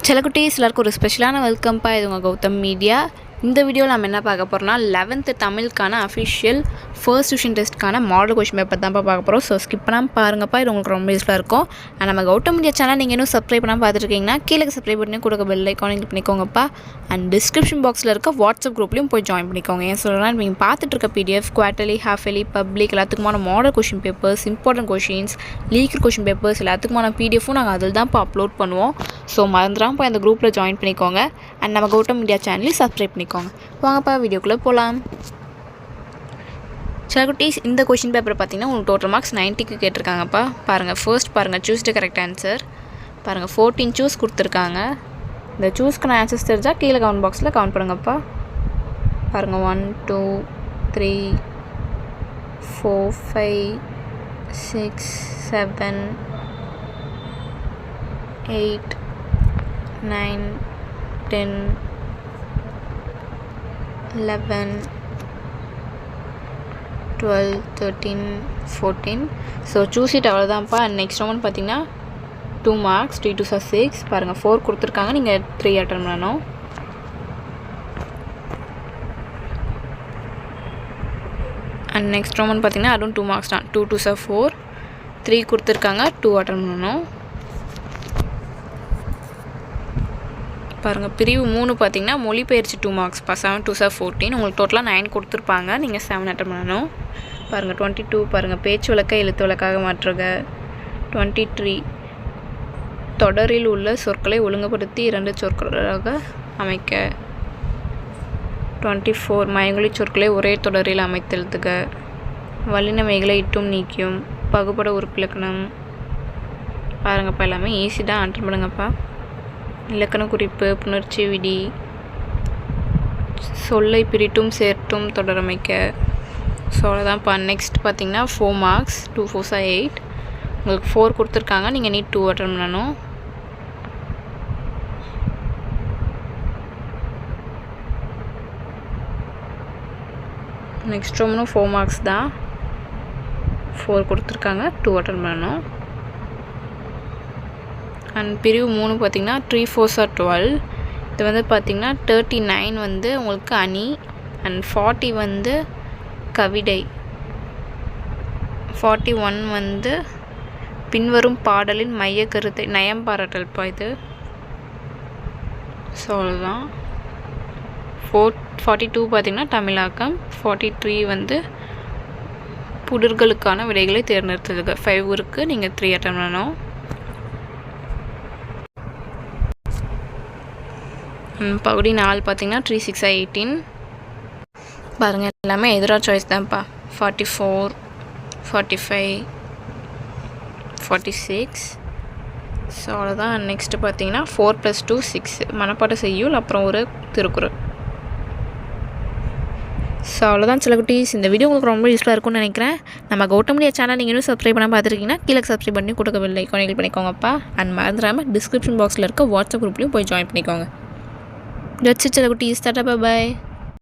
செல்லக்குட்டீஸ் எல்லாருக்கும் ஒரு ஸ்பெஷலான வெல்கம்ப்பா. இது உங்கள் கௌதம் மீடியா. இந்த வீடியோவில் நம்ம என்ன பார்க்க போகிறோம்னா 11th தமிழுக்கான அஃபிஷியல் ஃபர்ஸ்ட் டிவிஷன் டெஸ்ட்டுக்கான மாடல் கொஷின் பேப்பர் தான்ப்பா பார்க்க போகிறோம். ஸோ ஸ்கிப் பண்ணாமல் பாருங்கப்பா, இது உங்களுக்கு ரொம்ப யூஸ்ஃபுல்லாக இருக்கும். நம்ம கௌதம் மீடியா சேனல் நீங்கள் இன்னும் சப்ஸ்கிரைப் பண்ணாமல் பார்த்துருக்கீங்கன்னா கீழே சப்ஸ்கிரைப் பண்ணி கொடுக்க பெல் ஐக்கானை கிளிக் பண்ணிக்கோங்கப்பா. அண்ட் டிஸ்கிரிப்ஷன் பாக்ஸில் இருக்க வாட்ஸ்அப் குரூப்லையும் போய் ஜாயின் பண்ணிக்கோங்க. ஏன் சொல்லலாம், நீங்கள் பார்த்துட்டு இருக்க பிடிஎஃப் குவார்ட்டர்லி, ஹாஃபெலி, பப்ளிக் எல்லாத்துக்குமான model question papers, important questions, leaker question papers எல்லாத்துக்குமான பிடிஎஃப்பும் நாங்கள் அதில் தான் இப்போ அப்லோட் பண்ணுவோம். ஸோ மறந்துடாமல் போய் அந்த குரூப்பில் ஜாயின் பண்ணிக்கோங்க. அண்ட் நம்ம கௌதம் மீடியா சேனலையும் சப்ஸ்கிரைப் பண்ணிக்கோங்க. வாங்கப்பா வீடியோக்குள்ளே போகலாம். செல்லக்குட்டீஸ், இந்த கொஷின் பேப்பர் பார்த்தீங்கன்னா உங்களுக்கு டோட்டல் மார்க்ஸ் 90க்கு கேட்டிருக்காங்கப்பா. பாருங்கள், ஃபர்ஸ்ட் பாருங்கள், சூஸ் த கரெக்ட் ஆன்சர். பாருங்கள், 14 சூஸ் கொடுத்துருக்காங்க. இந்த சூஸ்க்கான ஆன்சர்ஸ் தெரிஞ்சால் கீழே கமெண்ட் பாக்ஸில் கமெண்ட் பண்ணுங்கப்பா. பாருங்கள், 1 2 3 4 5 6 7 8 9 10 11 12 13 14. ஸோ சூஸ் இட் அவ்வளோதான்ப்பா. நெக்ஸ்ட் ஒன் பார்த்தீங்கன்னா 2 மார்க்ஸ், 3 2 6. பாருங்கள், 4 கொடுத்துருக்காங்க, நீங்கள் 3 அட்டன் பண்ணணும். அண்ட் நெக்ஸ்ட் ஒன் பார்த்தீங்கன்னா அதுவும் 2 மார்க்ஸ் தான். 2 2 4, 3 கொடுத்துருக்காங்க, 2 அட்டன் பண்ணணும். பாருங்கள், பிரிவு 3 பார்த்தீங்கன்னா மொழிபெயர்ச்சி 2 மார்க்ஸ்ப்பா. 7 2 14. உங்களுக்கு டோட்டலாக 9 கொடுத்துருப்பாங்க, நீங்கள் 7 அட்டன் பண்ணணும். பாருங்கள், 22 பாருங்கள், பேச்சு வழக்கை எழுத்து வழக்காக மாற்றுக. 23 தொடரில் உள்ள சொற்களை ஒழுங்குபடுத்தி 2 சொற்களாக அமைக்க. 24 மயங்கொலி சொற்களை ஒரே தொடரில் அமைத்தெழுதுக. வல்லினமைகளை இட்டும் நீக்கியும். பகுபட உறுப்பிலக்கணம். பாருங்கப்பா, எல்லாமே ஈஸி தான், அட்டன் பண்ணுங்கப்பா. இலக்கண குறிப்பு, புணர்ச்சி விதி, சொல்லை பிரிட்டும் சேர்த்தும் தொடரமைக்க. ஸோ அவ்வளோதான்ப்பா. நெக்ஸ்ட் பார்த்தீங்கன்னா 4 மார்க்ஸ், 2 4 8. உங்களுக்கு 4 கொடுத்துருக்காங்க, நீங்கள் நீட் 2 அட்டன் பண்ணணும். நெக்ஸ்ட் ஒன்றும் 4 மார்க்ஸ் தான், 4 கொடுத்துருக்காங்க, 2 அட்டன் பண்ணணும். அண்ட் பிரிவு 3 பார்த்திங்கன்னா 3 4 12. இது வந்து பார்த்திங்கன்னா 39 வந்து உங்களுக்கு அணி. அண்ட் 40 வந்து கவிதை. 41 வந்து பின்வரும் பாடலின் மைய கருத்தை நயம் பாராட்டல்ப்பா இது. ஸோ அவ்வளோதான். 42 பார்த்திங்கன்னா தமிழாக்கம். 43 வந்து புடர்களுக்கான விடைகளை தேர்ந்தெடுத்ததுக்கு. 5 இருக்குது, நீங்கள் 3 அட்டன் பண்ணணும். பகுதி 4 பார்த்தீங்கன்னா 3 6 18. பாருங்கள், எல்லாமே எதிராக சாய்ஸ் தான்ப்பா. 44 45 46. ஸோ அவ்வளோதான். நெக்ஸ்ட்டு பார்த்தீங்கன்னா 4 + 2 6 மனப்பாட செய்யுள், அப்புறம் ஒரு திருக்குறள். ஸோ அவ்வளோதான் செல்லக்குட்டீஸ். இந்த வீடியோ உங்களுக்கு ரொம்ப யூஸ்ஃபுல்லாக இருக்கும்னு நினைக்கிறேன். நம்ம கௌதம் மீடியா சேனல் நீங்கள் இன்னும் சப்ஸ்கிரைப் பண்ணால் பார்த்துருக்கீங்கன்னா கீழே சப்ஸ்கிரைப் பண்ணி கொடுக்க பெல் ஐக்கானை கிளிக் பண்ணிக்கோங்கப்பா. அண்ட் மறந்துடாமல் டிஸ்கிரிப்ஷன் பாக்ஸில் இருக்க வாட்ஸ்அப் குரூப்லையும் போய் ஜாயின் பண்ணிக்கோங்க. That's it, Chalakutis. Tata, bye bye.